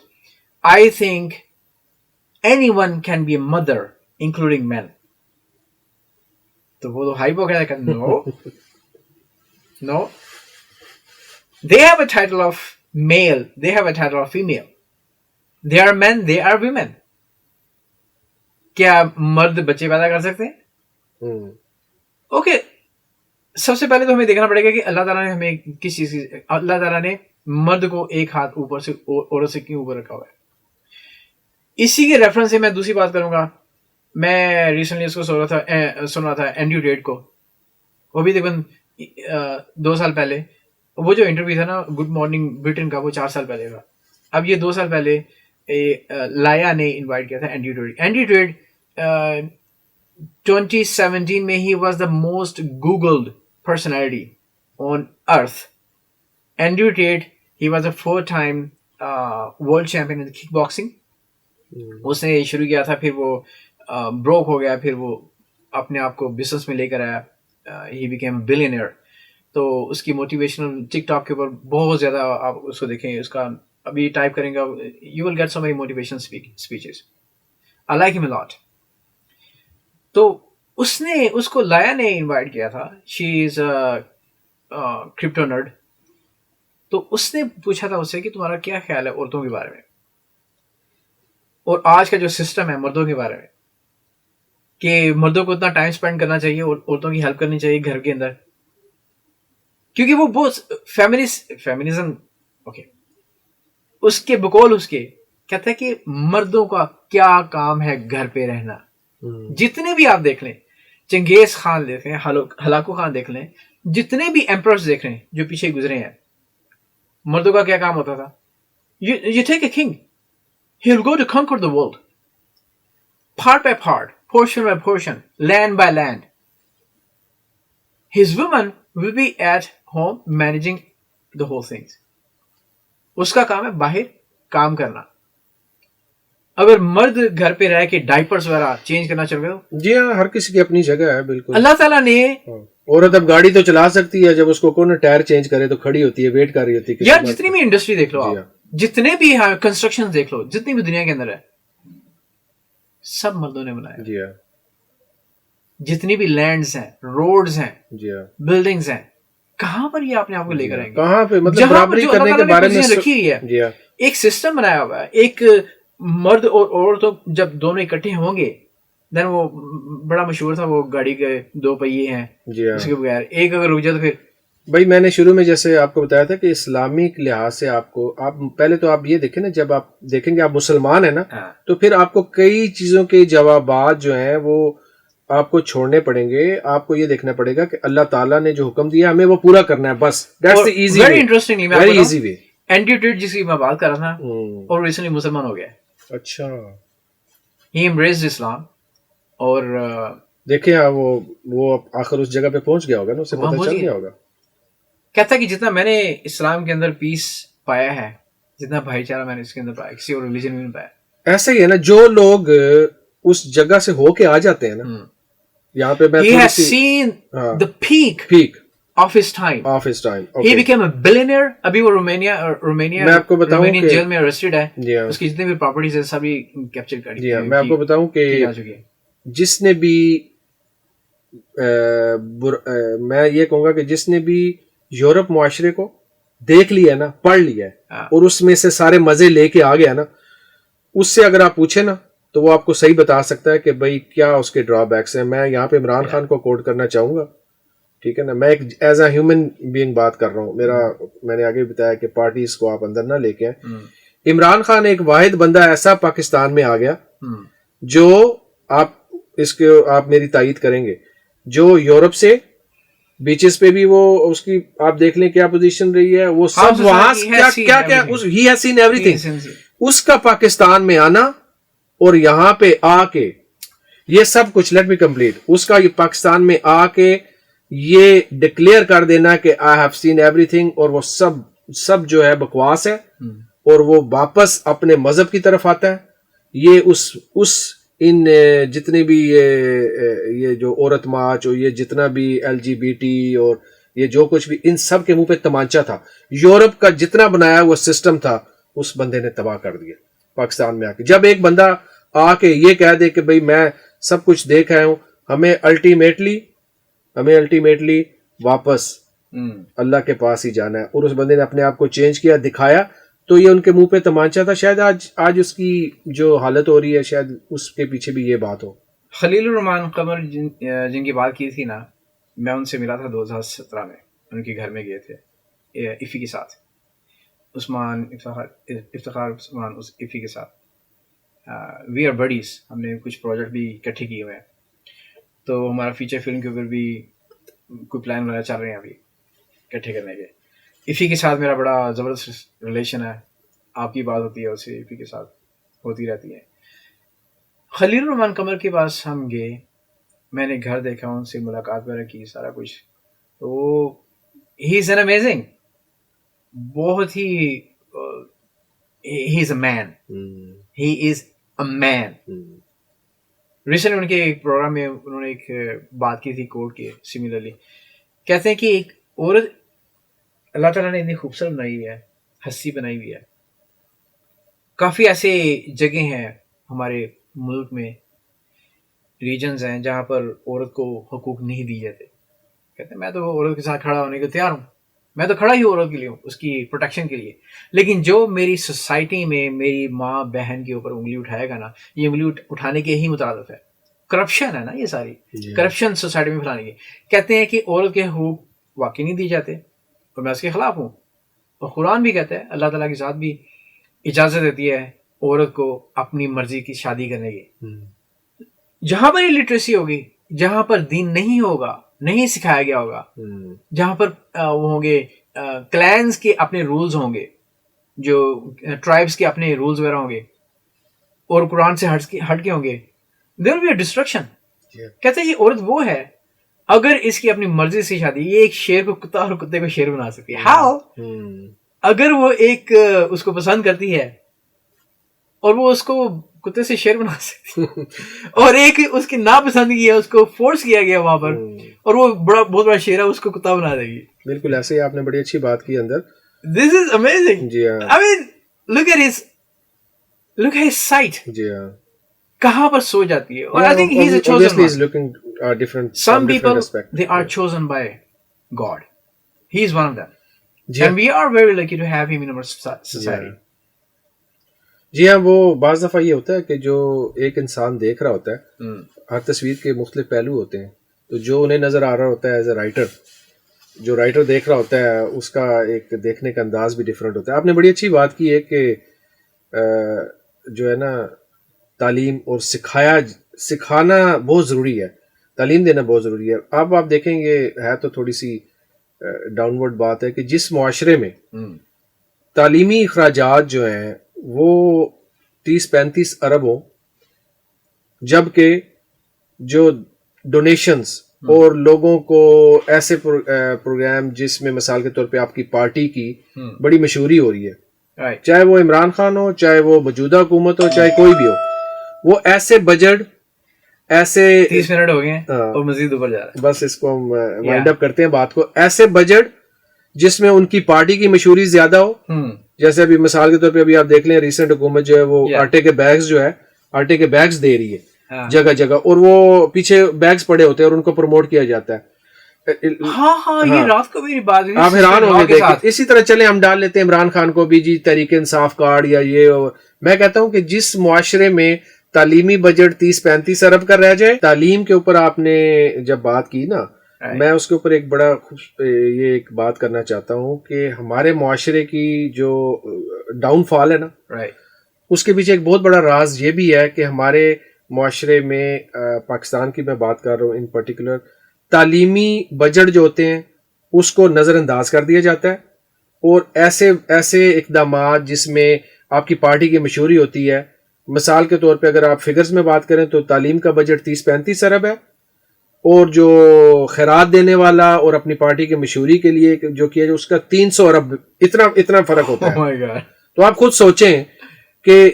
I think anyone can be a mother including men. تو وہ تو ہائپو کہتا ہے, no, they have a title of male, they have a title of female, they are men, they are women. کیا مرد بچے پیدا کر سکتے ہیں؟ اوکے, سب سے پہلے تو ہمیں دیکھنا پڑے گا کہ اللہ تعالیٰ نے ہمیں کس چیز کی, اللہ تعالیٰ نے مرد کو ایک ہاتھ اوپر سے عورت سے کیوں اوپر رکھا ہوا ہے. اسی کے ریفرنس سے میں دوسری بات کروں گا. میں ریسنٹلی اس کو سن رہا تھا اینڈریو ٹیٹ کو. وہ بھی تقریباً 2 سال پہلے, وہ جو انٹرویو تھا نا گڈ مارننگ برٹن کا, وہ 4 سال پہلے تھا. اب یہ 2 سال پہلے لایا نے انوائٹ کیا تھا اینڈریو ٹیٹ. اینڈریو ٹیٹ 2017 میں he was the most googled personality on earth. Andrew Tate he was a 4-time world champion in kickboxing. اس نے شروع کیا تھا, پھر وہ بروک ہو گیا, پھر وہ اپنے آپ کو بزنس میں لے کر آیا. He became billionaire. تو اس کی موٹیویشنل ٹک ٹاک کے اوپر بہت زیادہ آپ اس کو دیکھیں, اس کا ابھی ٹائپ کریں گے you will get so many motivational speeches. I like him a لاٹ. تو اس کو لایا نے انوائٹ کیا تھا. شی از کرپٹو نرڈ. تو اس نے پوچھا تھا اس سے کہ تمہارا کیا خیال ہے عورتوں کے بارے میں, اور آج کا جو سسٹم ہے مردوں کے بارے میں, کہ مردوں کو اتنا ٹائم اسپینڈ کرنا چاہیے اور عورتوں کی ہیلپ کرنی چاہیے گھر کے اندر, کیونکہ وہ بہت فیمنزم اوکے. اس کے بقول اس کے کہتا ہے کہ مردوں کا کیا کام ہے گھر پہ رہنا. جتنے بھی آپ دیکھ لیں, چنگیز خان دیکھ لیں, ہلاکو خان دیکھ لیں, جتنے بھی ایمپررز دیکھ لیں جو پیچھے گزرے ہیں, مردوں کا کیا کام ہوتا تھا. You take a king, he'll go to conquer the world, part by part, portion by portion, land by land. His woman will be at home managing the whole things. اس کا کام ہے باہر کام کرنا. اگر مرد گھر پہ رہ کے ڈائپرز وغیرہ چینج کرنا چل گئے, جی ہاں, ہر کسی کی اپنی جگہ ہے بالکل. اللہ تعالیٰ نے عورت اب گاڑی تو چلا سکتی ہے, جب اس کو کون ٹائر چینج کرے تو کھڑی ہوتی ہے, ویٹ کر رہی ہوتی ہے. یار جتنی بھی انڈسٹری دیکھ لو آپ, جتنے بھی کنسٹرکشن دیکھ لو, جتنی بھی دنیا کے اندر ہے, سب مردوں نے بنایا. جی ہاں. جتنی بھی لینڈز ہیں, روڈز ہیں, جی ہاں, بلڈنگز ہیں, کہاں پر یہ اپنے آپ کو لے کر آئیں گے؟ کہاں پہ, مطلب برابری کرنے کے بارے میں رکھی ہوئی ہے. جی ہاں, ایک سسٹم بنایا ہوا ہے. ایک مرد اور عورت جب دونوں اکٹھے ہوں گے, دین وہ بڑا مشہور تھا وہ گاڑی کے 2 پہیے ہیں, جی ہاں, اس کے بغیر ایک اگر رک جائے تو پھر. بھائی میں نے شروع میں جیسے آپ کو بتایا تھا کہ اسلامک لحاظ سے آپ پہلے تو آپ یہ دیکھیں نا, جب آپ دیکھیں گے آپ مسلمان ہیں نا, تو پھر آپ کو کئی چیزوں کے جوابات جو ہیں وہ آپ کو چھوڑنے پڑیں گے. آپ کو یہ دیکھنا پڑے گا کہ اللہ تعالیٰ نے جو حکم دیا ہمیں وہ پورا کرنا ہے بس. That's the easy way. Very interestingly میں very easy way. Andrew Tate جس کی میں بات کر رہا تھا, اور ریسنٹلی مسلمان ہو گیا. اچھا, ہی embraced اسلام. اور دیکھیں وہ آخر اس جگہ پہ پہنچ گیا ہوگا نا, اسے پتہ چل گیا ہوگا. کہتا ہے کہ جتنا میں نے اسلام کے اندر پیس پایا ہے, جتنا بھائی چارہ میں نے اس کے اندر پایا, کسی اور ریلیجن میں نہیں پایا. ایسا ہی ہے نا, جو لوگ اس جگہ سے ہو کے آ جاتے ہیں نا, یہاں پہ میں he has seen the peak of his time. He became a billionaire. ابھی وہ رومانیا میں آپ کو بتاؤں کہ جیل میں arrested ہے. اس کی جتنے بھی پراپرٹیز ہیں سبھی کیپچر کر جی ہاں, میں آپ کو بتاؤں کہ جس نے بھی میں یہ کہوں گا کہ جس نے بھی یورپ معاشرے کو دیکھ لیا نا, پڑھ لیا ہے, اور اس میں سے سارے مزے لے کے آ گیا نا, اس سے اگر آپ پوچھیں نا تو وہ آپ کو صحیح بتا سکتا ہے کہ بھائی کیا اس کے ڈرا بیکس ہیں. میں یہاں پہ عمران خان کو کوٹ کرنا چاہوں گا, ٹھیک ہے نا, میں ایک ایز اے ہیومن بینگ بات کر رہا ہوں. میں نے آگے بتایا کہ پارٹیز کو آپ اندر نہ لے کے آئیں. عمران خان ایک واحد بندہ ایسا پاکستان میں آ گیا جو آپ میری تائید کریں گے, جو یورپ سے بیچز پہ بھی وہ اس کی آپ دیکھ لیں کیا پوزیشن رہی ہے, وہ سب وہاں کیا he has seen everything. اس کا پاکستان میں آنا اور یہاں پہ آ کے یہ سب کچھ, لیٹ می کمپلیٹ, اس کا یہ پاکستان میں آ کے یہ ڈکلیئر کر دینا کہ I have seen every thing, اور وہ سب جو ہے بکواس ہے, اور وہ واپس اپنے مذہب کی طرف آتا ہے. یہ اس ان جتنے بھی یہ جو عورت مارچ اور یہ جتنا بھی LGBT اور یہ جو کچھ بھی, ان سب کے منہ پہ تمانچہ تھا. یورپ کا جتنا بنایا ہوا سسٹم تھا اس بندے نے تباہ کر دیا پاکستان میں آ کے. جب ایک بندہ آ کے یہ کہہ دے کہ بھئی میں سب کچھ دیکھ آیا ہوں, ہمیں الٹیمیٹلی واپس اللہ کے پاس ہی جانا ہے, اور اس بندے نے اپنے آپ کو چینج کیا, دکھایا, تو یہ ان کے منہ پہ تمانچہ تھا. شاید آج اس کی جو حالت ہو رہی ہے شاید اس کے پیچھے بھی یہ بات ہو. خلیل الرحمان قمر جن کی بات کی تھی نا, میں ان سے ملا تھا 2017 میں, ان کے گھر میں گئے تھے ایفی کے ساتھ. عثمان افتخار عثمان افی کے ساتھ. We are buddies. ہم نے کچھ پروجیکٹ بھی اکٹھے کیے ہوئے ہیں, تو ہمارا فیچر فلم کے اوپر بھی کوئی پلان وغیرہ چل رہے ہیں ابھی اکٹھے کرنے کے. افی کے ساتھ میرا بڑا زبردست ریلیشن ہے. آپ کی بات ہوتی ہے اس سے افی کے ساتھ ہوتی رہتی ہے. خلیل الرحمان قمر کے پاس ہم گئے, میں نے گھر دیکھا, ان سے ملاقات وغیرہ کی, سارا کچھ. تو ہی از این امیزنگ, بہت ہی ہی is a main, he is a main. Recent ان کے ایک پروگرام میں انہوں نے ایک بات کی تھی کوٹ کے سملرلی, کہتے ہیں کہ ایک عورت اللہ تعالیٰ نے اتنی خوبصورت بنائی ہوئی ہے, ہستی بنائی ہوئی ہے. کافی ایسے جگہ ہیں ہمارے ملک میں, ریجنز ہیں جہاں پر عورت کو حقوق نہیں دی جاتے. کہتے ہیں میں تو عورت کے ساتھ کھڑا ہونے کو تیار ہوں, میں تو کھڑا ہی عورت کے لیے ہوں, اس کی پروٹیکشن کے لیے. لیکن جو میری سوسائٹی میں میری ماں بہن کے اوپر انگلی اٹھائے گا نا, یہ انگلی اٹھانے کے ہی مترادف ہے. کرپشن ہے نا یہ ساری, کرپشن سوسائٹی میں پھیلانے کی. کہتے ہیں کہ عورت کے حقوق واقعی نہیں دی جاتے, اور میں اس کے خلاف ہوں. اور قرآن بھی کہتا ہے, اللہ تعالیٰ کی ذات بھی اجازت دیتی ہے عورت کو اپنی مرضی کی شادی کرنے کی. جہاں پر لٹریسی ہوگی, جہاں پر دین نہیں ہوگا, نہیں سکھایا گیا ہوگا, جہاں پر وہ ہوں گے کلینز کے اپنے رولز ہوں گے, جو ٹرائبس کے اپنے رولز وغیرہ ہوں گے, اور قرآن سے ہٹ کے ہوں گے, دیر ول بی اے ڈسٹرکشن. کہتے ہیں یہ عورت وہ ہے, اگر اس کی اپنی مرضی سے شادی, یہ ایک شیر کو کتا اور کتے کو شیر بنا سکتی ہے. ہاؤ؟ اگر وہ ایک اس کو پسند کرتی ہے اور وہ اس کو کتے سے شیر بنا سکتی, اور ایک اس کی ناپسندگی ہے, اس کو فورس کیا گیا وہاں پر, اور وہ بہت بڑا شیر ہے, اس کو کتا بنا دے گی. بالکل ایسے ہی آپ نے بڑی اچھی بات کی اندر. دس از امیزنگ. جی ہاں, I mean look at his sight, جی ہاں, کہاں پر سو جاتی ہے. اور I think he is a chosen one. Some people, they are chosen by God. He is one of them. And we are very lucky to have him in our society. جی ہاں, وہ بعض دفعہ یہ ہوتا ہے کہ جو ایک انسان دیکھ رہا ہوتا ہے, ہر تصویر کے مختلف پہلو ہوتے ہیں, تو جو انہیں نظر آ رہا ہوتا ہے ایز اے رائٹر, جو رائٹر دیکھ رہا ہوتا ہے اس کا ایک دیکھنے کا انداز بھی ڈفرینٹ ہوتا ہے. آپ نے بڑی اچھی بات کی ہے کہ جو ہے نا تعلیم اور سکھانا بہت ضروری ہے, تعلیم دینا بہت ضروری ہے. اب آپ دیکھیں گے, ہے تو تھوڑی سی ڈاؤن ورڈ بات ہے کہ جس معاشرے میں تعلیمی اخراجات جو ہیں وہ 30-35 ارب ہوں, جبکہ جو ڈونیشنز اور لوگوں کو ایسے پروگرام جس میں مثال کے طور پہ آپ کی پارٹی کی بڑی مشہوری ہو رہی ہے, چاہے وہ عمران خان ہو, چاہے وہ موجودہ حکومت ہو, چاہے کوئی بھی ہو, وہ ایسے بجٹ, ایسے 30 منٹ ہو گئے اور مزید اوپر جا رہا ہے. بس اس کو ہم وائنڈ اپ کرتے ہیں بات کو. ایسے بجٹ جس میں ان کی پارٹی کی مشہوری زیادہ ہو, جیسے ابھی مثال کے طور پہ ابھی آپ دیکھ لیں ریسنٹ حکومت جو ہے وہ آٹے کے بیگز جو ہے, آٹے کے بیگز دے رہی ہے جگہ جگہ, اور وہ پیچھے بیگز پڑے ہوتے ہیں اور ان کو پروموٹ کیا جاتا ہے. یہ رات کو میری بات ہوئی, آپ حیران ہوں گے. اسی طرح چلے ہم ڈال لیتے ہیں عمران خان کو بھی, جی تحریک انصاف کارڈ یا یہ. میں کہتا ہوں کہ جس معاشرے میں تعلیمی بجٹ 30-35 ارب کا رہ جائے, تعلیم کے اوپر آپ نے جب بات کی نا, میں اس کے اوپر ایک بڑا یہ ایک بات کرنا چاہتا ہوں کہ ہمارے معاشرے کی جو ڈاؤن فال ہے نا, اس کے پیچھے ایک بہت بڑا راز یہ بھی ہے کہ ہمارے معاشرے میں, پاکستان کی میں بات کر رہا ہوں ان پرٹیکولر, تعلیمی بجٹ جو ہوتے ہیں اس کو نظر انداز کر دیا جاتا ہے, اور ایسے اقدامات جس میں آپ کی پارٹی کی مشہوری ہوتی ہے, مثال کے طور پہ اگر آپ فگرز میں بات کریں تو تعلیم کا بجٹ 30-35 ارب ہے, اور جو خیرات دینے والا اور اپنی پارٹی کی مشہوری کے لیے جو کیا جائے اس کا 300 ارب. اتنا فرق ہوتا ہے. تو آپ خود سوچیں کہ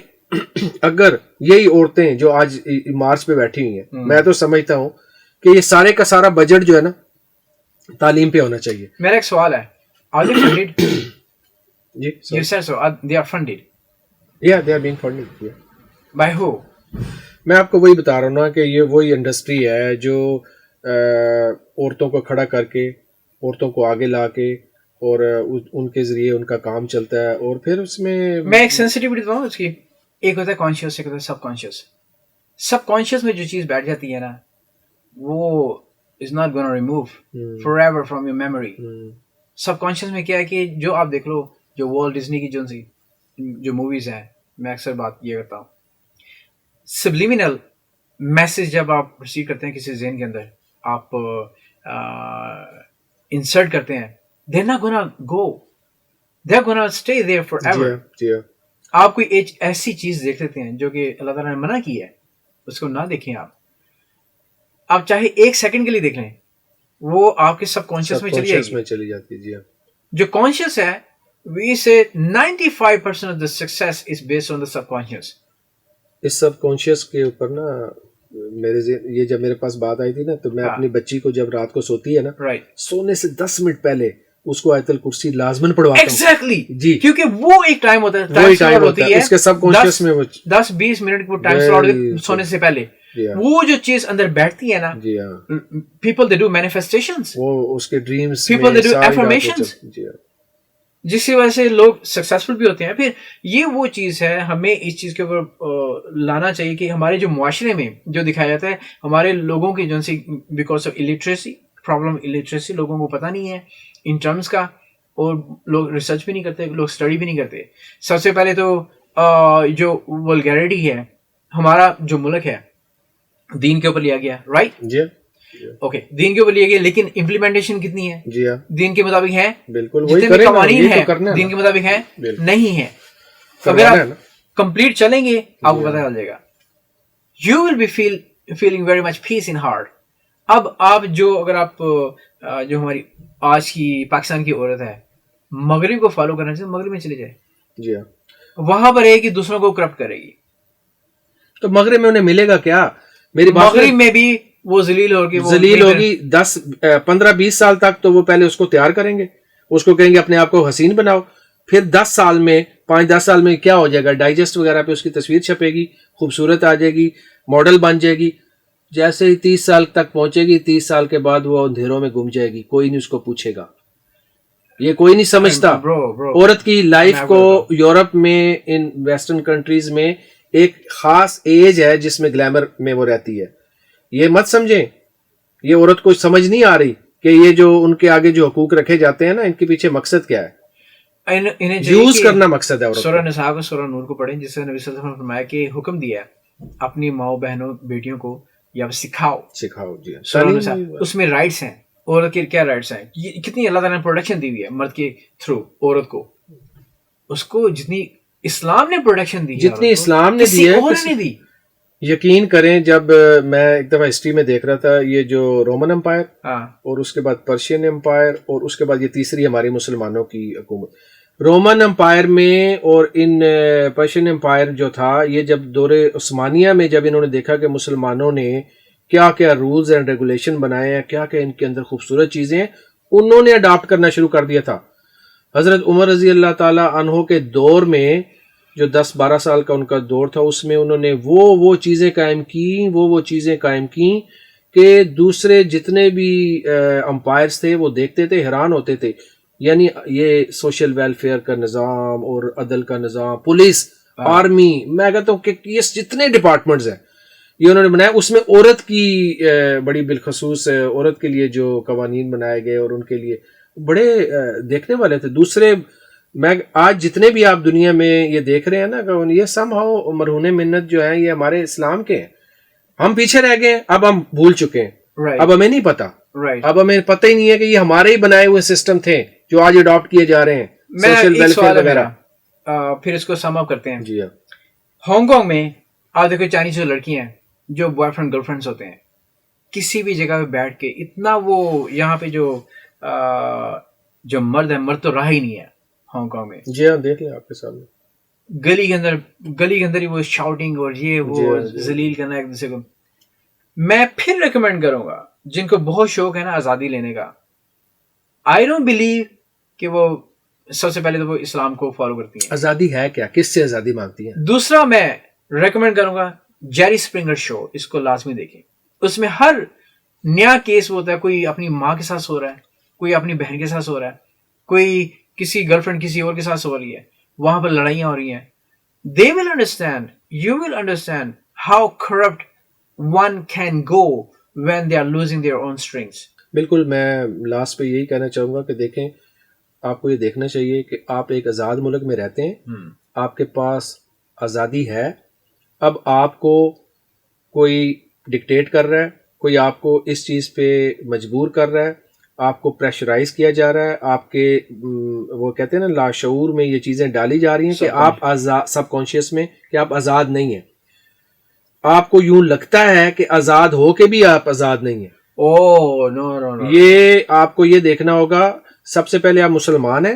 اگر یہی عورتیں جو آج مارچ پہ بیٹھی ہوئی ہیں, میں تو سمجھتا ہوں کہ یہ سارے کا سارا بجٹ جو ہے نا تعلیم پہ ہونا چاہیے. میرا ایک سوال ہے, are they funded? G, you said so. They are funded. Yeah, they are being funded. Yeah. By who? میں آپ کو وہی بتا رہا ہوں نا کہ یہ وہی انڈسٹری ہے جو عورتوں کو کھڑا کر کے, عورتوں کو آگے لا کے, اور ان کے ذریعے ان کا کام چلتا ہے. اور پھر اس میں ایک سینسٹیوٹی دوں اس کی, ایک ہوتا ہے کانشیس, ایک ہوتا ہے سب کانشیس. سب کانشیس میں جو چیز بیٹھ جاتی ہے نا, وہ is not gonna remove for ever from your memory. Sub conscious میں کیا ہے کہ جو آپ دیکھ لو, جو والٹ ڈزنی کی جو موویز ہیں، میں اکثر بات یہ کرتا ہوں، سبلیمینل میسج جب آپ ریسیو کرتے ہیں کسی ذہن کے اندر، آپ انسرٹ کرتے ہیں، they're not gonna go, they're gonna stay there forever. جی ہاں آپ کوئی ایک ایسی چیز دیکھ لیتے ہیں جو کہ اللہ تعالیٰ نے منع کی ہے، اس کو نہ دیکھیں. آپ چاہے 1 سیکنڈ کے لیے دیکھ لیں، وہ آپ کے سب کانشیس میں چلی جاتی ہے. جی ہاں جو کانشیس ہے، we say 95% of the success is based on the subconscious. اس سب کانشیس کے اوپر نا یہ جب میرے پاس بات آئی تھی نا، تو میں اپنی بچی کو جب رات کو سوتی ہے نا، سونے سے 10 منٹ پہلے اس کو آیت الکرسی لازماً پڑھواتا ہوں. ایگزیکٹلی جی، کیونکہ وہ ایک ٹائم ہوتا ہے، وہی ٹائم ہوتا ہے اس کے سب کانشیس میں، وہ 10-20 منٹ وہ ٹائم سلاٹ سونے سے پہلے وہ جو چیز اندر بیٹھتی ہے نا. جی ہاں، پیپل دے ڈو مینیفیسٹیشنز، وہ اس کے ڈریمز، پیپل دے ڈو افرمیشنز، جی ہاں، جس کی وجہ سے لوگ سکسیسفل بھی ہوتے ہیں. پھر یہ وہ چیز ہے، ہمیں اس چیز کے اوپر لانا چاہیے کہ ہمارے جو معاشرے میں جو دکھایا جاتا ہے، ہمارے لوگوں کی جو سی because of illiteracy problem, illiteracy لوگوں کو پتہ نہیں ہے ان ٹرمز کا، اور لوگ ریسرچ بھی نہیں کرتے، لوگ اسٹڈی بھی نہیں کرتے. سب سے پہلے تو جو ولگیرٹی ہے، ہمارا جو ملک ہے دین کے اوپر لیا گیا، رائٹ؟ جی اوکے، دین کے اوپر لیا گیا، لیکن امپلیمنٹیشن کتنی ہے؟ جی ہاں، دین کے مطابق ہے؟ بالکل جتنے بھی قوانین ہیں دین کے مطابق ہیں؟ نہیں ہے. اگر آپ کمپلیٹ چلیں گے آپ کو پتہ چل جائے گا. You will be feeling very much peace in heart. اب آپ اگر آپ جو ہماری آج کی پاکستان کی عورت ہے، مغرب کو فالو کرنا چاہیے، مغرب میں چلے جائے. جی ہاں، وہاں پر ہے کہ دوسروں کو کرپٹ کرے گی. تو مغرب میں انہیں ملے گا کیا؟ میری مغرب میں بھی وہ ذلیل ہوگی 15-20 سال تک. تو وہ پہلے اس کو تیار کریں گے، اس کو کہیں گے اپنے آپ کو حسین بناؤ. پھر 10 سال میں 5-10 سال میں کیا ہو جائے گا؟ ڈائجسٹ وغیرہ پہ اس کی تصویر چھپے گی، خوبصورت آ جائے گی، ماڈل بن جائے گی. جیسے ہی 30 سال تک پہنچے گی، 30 سال کے بعد وہ اندھیروں میں گم جائے گی، کوئی نہیں اس کو پوچھے گا. یہ کوئی نہیں سمجھتا. عورت کی لائف کو یورپ میں، ان ویسٹرن کنٹریز میں ایک خاص ایج ہے جس میں گلیمر میں وہ رہتی ہے. یہ مت سمجھیں، یہ عورت کو سمجھ نہیں آ رہی کہ یہ جو ان کے آگے جو حقوق رکھے جاتے ہیں نا، ان کے پیچھے مقصد کیا ہے. یوز کرنا مقصد ہے. سورہ نساء کو، سورہ نور کو پڑھیں، جس سے نبی صلی اللہ علیہ وسلم نے فرمایا کہ حکم دیا ہے اپنی ماؤں بہنوں بیٹیوں کو یا سکھاؤ. جی، سورہ نساء اس میں رائٹس ہیں. عورت کے کیا رائٹس ہیں؟ کتنی اللہ تعالیٰ نے پروٹیکشن دی ہوئی ہے مرد کے تھرو عورت کو. اس کو جتنی اسلام نے پروٹیکشن دی، جتنی اسلام نے دی ہے، یقین کریں. جب میں ایک دفعہ ہسٹری میں دیکھ رہا تھا، یہ جو رومن امپائر اور اس کے بعد پرشین امپائر اور اس کے بعد یہ تیسری ہماری مسلمانوں کی حکومت، رومن امپائر میں اور ان پرشین امپائر جو تھا، یہ جب دور عثمانیہ میں جب انہوں نے دیکھا کہ مسلمانوں نے کیا کیا رولز اینڈ ریگولیشن بنائے ہیں، کیا کیا ان کے اندر خوبصورت چیزیں ہیں، انہوں نے اڈاپٹ کرنا شروع کر دیا تھا. حضرت عمر رضی اللہ تعالی عنہ کے دور میں، جو 10-12 سال کا ان کا دور تھا، اس میں انہوں نے وہ چیزیں قائم کی، وہ چیزیں قائم کی کہ دوسرے جتنے بھی امپائرز تھے وہ دیکھتے تھے، حیران ہوتے تھے. یعنی یہ سوشل ویلفیئر کا نظام اور عدل کا نظام، پولیس، آرمی، میں کہتا ہوں کہ یہ جتنے ڈپارٹمنٹس ہیں یہ انہوں نے بنایا. اس میں عورت کی بڑی بالخصوص عورت کے لیے جو قوانین بنائے گئے اور ان کے لیے بڑے دیکھنے والے تھے. دوسرے میں آج جتنے بھی آپ دنیا میں یہ دیکھ رہے ہیں نا، کہ یہ سم ہاؤ مرہون منت جو ہیں، یہ ہمارے اسلام کے ہیں. ہم پیچھے رہ گئے، اب ہم بھول چکے ہیں. اب ہمیں نہیں پتا، اب ہمیں پتہ ہی نہیں ہے کہ یہ ہمارے ہی بنائے ہوئے سسٹم تھے جو آج اڈاپٹ کیے جا رہے ہیں، سوشل ویلفیئر وغیرہ. پھر اس کو سم اپ کرتے ہیں. جی ہاں، ہانگ کانگ میں آپ دیکھو چائنیز جو لڑکیاں ہیں، جو بوائے فرینڈ گرل فرینڈس ہوتے ہیں، کسی بھی جگہ پہ بیٹھ کے اتنا وہ یہاں پہ جو مرد ہے، مرد تو رہا ہی نہیں ہے ہانگ کانگ میں. جی ہاں، دیکھ لیں آپ کے سامنے گلی کے اندر ہی وہ شاؤٹنگ اور یہ وہ ذلیل کرنا ایک دوسرے کو. میں پھر ریکمینڈ کروں گا جن کو بہت شوق ہے نا آزادی لینے کا، آئی ڈونٹ بلیو کہ وہ سب سے پہلے تو وہ اسلام کو فالو کرتی ہیں. آزادی ہے کیا؟ کس سے آزادی مانگتی ہیں؟ دوسرا میں ریکمینڈ کروں گا جیری اسپرنگر شو، اس کو لازمی دیکھیں. اس میں ہر نیا کیس ہوتا ہے. کوئی اپنی ماں کے ساتھ سو رہا ہے، کوئی اپنی بہن کے ساتھ سو رہا ہے، کوئی کسی گرل فرینڈ کسی اور کے ساتھ سو رہی ہے، وہاں پر لڑائیاں ہو رہی ہیں. They will understand, you will understand how corrupt one can go when they are losing their own strings. بالکل. میں لاسٹ پہ یہی کہنا چاہوں گا کہ دیکھیں، آپ کو یہ دیکھنا چاہیے کہ آپ ایک آزاد ملک میں رہتے ہیں، آپ کے پاس آزادی ہے، اب آپ کو کوئی ڈکٹیٹ کر رہا ہے، کوئی آپ کو اس چیز پہ مجبور کر رہا ہے، آپ کو پریشرائز کیا جا رہا ہے، آپ کے وہ کہتے ہیں نا لاشعور میں یہ چیزیں ڈالی جا رہی ہیں کہ آپ آزاد، سب کانشیس میں کہ آپ آزاد نہیں ہیں، آپ کو یوں لگتا ہے کہ آزاد ہو کے بھی آپ آزاد نہیں ہیں. نو یہ آپ کو یہ دیکھنا ہوگا، سب سے پہلے آپ مسلمان ہیں،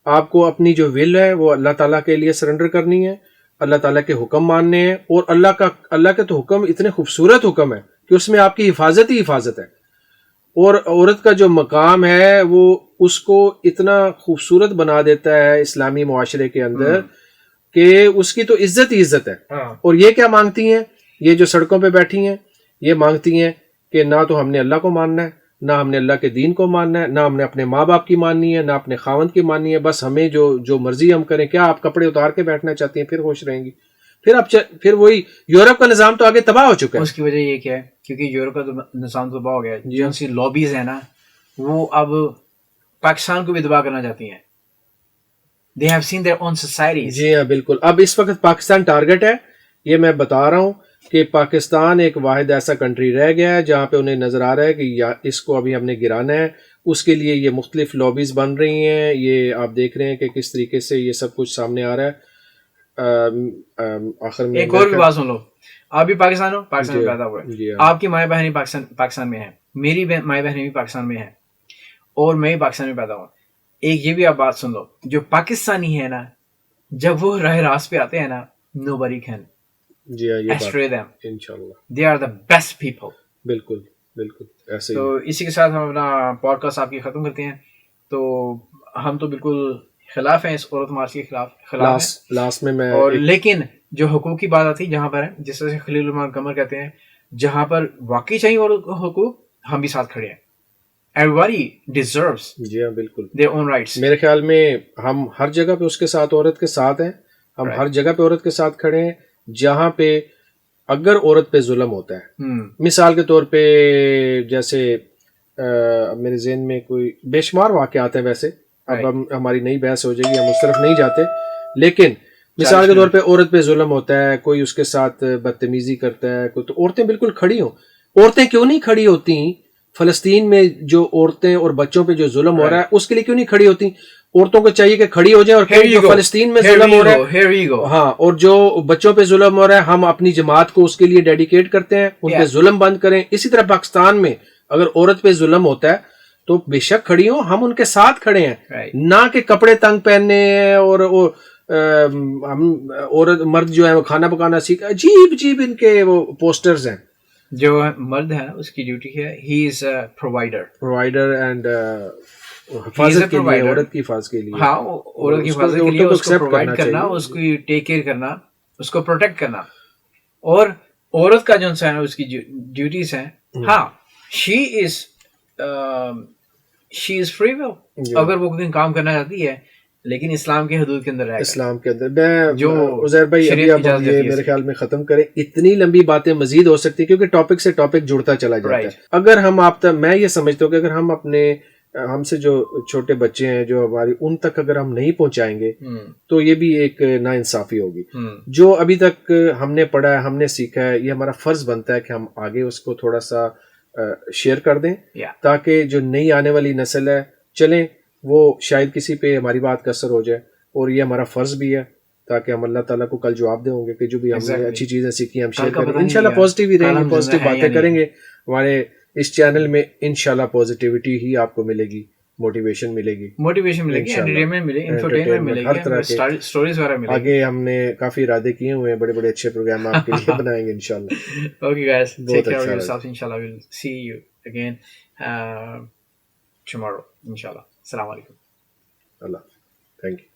آپ کو اپنی جو ول ہے وہ اللہ تعالیٰ کے لیے سرنڈر کرنی ہے، اللہ تعالیٰ کے حکم ماننے ہیں، اور اللہ کے تو حکم اتنے خوبصورت حکم ہے کہ اس میں آپ کی حفاظت ہی حفاظت ہے، اور عورت کا جو مقام ہے وہ اس کو اتنا خوبصورت بنا دیتا ہے اسلامی معاشرے کے اندر کہ اس کی تو عزت ہی عزت ہے. اور یہ کیا مانگتی ہیں، یہ جو سڑکوں پہ بیٹھی ہیں، یہ مانگتی ہیں کہ نہ تو ہم نے اللہ کو ماننا ہے، نہ ہم نے اللہ کے دین کو ماننا ہے، نہ ہم نے اپنے ماں باپ کی ماننی ہے، نہ اپنے خاوند کی ماننی ہے، بس ہمیں جو مرضی ہم کریں. کیا آپ کپڑے اتار کے بیٹھنا چاہتی ہیں پھر خوش رہیں گی؟ پھر وہی یورپ کا نظام تو آگے تباہ ہو چکا ہے. اس کی وجہ یہ کیا ہے؟ کیونکہ یورپ کا نظام تباہ ہو گیا ہے. جو ان سی لابیز ہیں نا وہ اب پاکستان کو بھی تباہ کرنا چاہتی ہیں. They have seen their own societies. جی ہاں بالکل. اب اس وقت پاکستان ٹارگٹ ہے، یہ میں بتا رہا ہوں کہ پاکستان ایک واحد ایسا کنٹری رہ گیا ہے جہاں پہ انہیں نظر آ رہا ہے کہ اس کو ابھی ہم نے گرانا ہے. اس کے لیے یہ مختلف لابیز بن رہی ہیں. یہ آپ دیکھ رہے ہیں کہ کس طریقے سے یہ سب کچھ سامنے آ رہا ہے. آخر میں ایک اور بھی بات سن لو، آپ بھی پاکستان ہو، پاکستان میں پیدا ہوئے، آپ کی مائیں بہنیں پاکستان میں ہیں، میری مائیں بہنیں بھی پاکستان میں ہیں، اور میں بھی پاکستان میں پیدا ہوں. ایک یہ بھی آپ بات سن لو، جو پاکستانی ہے نا جب وہ راہ راست پہ آتے ہیں نا nobody can astray them. انشاءاللہ They are the best people. بالکل بالکل ایسے تو اسی کے ساتھ ہم اپنا پوڈ کاسٹ آپ کی ختم کرتے ہیں. تو ہم تو بالکل خلاف ہیں اس عورت مارچ کے خلاف ہیں. لاسٹ میں اور لیکن جو حقوق کی بات آتی ہے جہاں پر ہے، جس طرح سے خلیل الرحمان قمر کہتے ہیں، جہاں پر واقعی چاہیے اور حقوق، ہم بھی ساتھ کھڑے ہیں. Everybody deserves جی ہاں بالکل their own rights. میرے خیال میں ہم ہر جگہ پہ اس کے ساتھ، عورت کے ساتھ ہیں. ہم ہر جگہ پہ عورت کے ساتھ کھڑے ہیں جہاں پہ اگر عورت پہ ظلم ہوتا ہے. مثال کے طور پہ جیسے میرے ذہن میں کوئی بے شمار واقعات ہیں، ویسے اب ہماری نئی بحث ہو جائے گی، ہم اس طرف نہیں جاتے، لیکن مثال کے طور پہ عورت پہ ظلم ہوتا ہے، کوئی اس کے ساتھ بدتمیزی کرتا ہے کوئی، تو عورتیں بالکل کھڑی ہوں. عورتیں کیوں نہیں کھڑی ہوتی فلسطین میں جو عورتیں اور بچوں پہ جو ظلم ہو رہا ہے اس کے لیے کیوں نہیں کھڑی ہوتی؟ عورتوں کو چاہیے کہ کھڑی ہو جائیں اور جو فلسطین میں ظلم ہو رہا ہے، ہاں، اور جو بچوں پہ ظلم ہو رہا ہے ہم اپنی جماعت کو اس کے لیے ڈیڈیکیٹ کرتے ہیں، ان پہ ظلم بند کریں. اسی طرح پاکستان میں اگر عورت پہ ظلم ہوتا ہے تو بے شک کھڑی ہوں، ہم ان کے ساتھ کھڑے ہیں، نہ کہ کپڑے تنگ پہننے ہیں اور ہم عورت مرد جو ہے وہ کھانا پکانا سیکھا. عجیب عجیب ان کے وہ پوسٹرز ہیں. جو مرد ہے اس کی ڈیوٹی ہے ہی از اے پرووائڈر اینڈ حفاظت کے لیے، عورت کی حفاظت کے لیے، ہاں عورت کی حفاظت کے لیے اس کو پرووائڈ کرنا، اس کی ٹیک کیئر کرنا، اس کو پروٹیکٹ کرنا. اور عورت کا جو ہے اس کی ڈیوٹیز ہیں، ہاں شی از فری ول، اگر وہ کوئی کام کرنا چاہتی ہے لیکن اسلام کے حدود کے اندر رہے گا. اسلام کے اندر میں جو عزیر بھائی ابھی اب یہ میرے خیال میں ختم کریں، اتنی لمبی باتیں مزید ہو سکتی کیونکہ ٹاپک سے ٹاپک جڑتا چلا جاتا ہے. اگر ہم میں یہ سمجھتا ہوں کہ اگر ہم ہم سے جو چھوٹے بچے ہیں جو ہماری، ان تک اگر ہم نہیں پہنچائیں گے تو یہ بھی ایک ناانصافی ہوگی. جو ابھی تک ہم نے پڑھا ہے، ہم نے سیکھا ہے، یہ ہمارا فرض بنتا ہے کہ ہم آگے اس کو تھوڑا سا شیئر کر دیں تاکہ جو نئی آنے والی نسل ہے چلیں وہ شاید کسی پہ ہماری بات کا اثر ہو جائے. اور یہ ہمارا فرض بھی ہے تاکہ ہم اللہ تعالیٰ کو کل جواب دیں ہوں گے کہ جو بھی ہم نے اچھی چیزیں سیکھی ہم شیئر کریں. انشاءاللہ پازیٹیو ہی رہیں گے، پازیٹیو باتیں کریں گے. ہمارے اس چینل میں انشاءاللہ پازیٹیوٹی ہی آپ کو ملے گی، موٹیویشن ملے گی، انٹرٹینمنٹ ملے گی، انفرٹینمنٹ ملے گی، ہر طرح کے سٹوریز وغیرہ ملے گی. آگے ہم نے کافی ارادے کیے ہوئے ہیں، بڑے بڑے اچھے پروگرام آپ کے لیے بنائیں گے انشاءاللہ. Okay guys, take care of yourself. انشاءاللہ we'll see you again tomorrow انشاءاللہ. السلام علیکم. اللہ تھینک یو.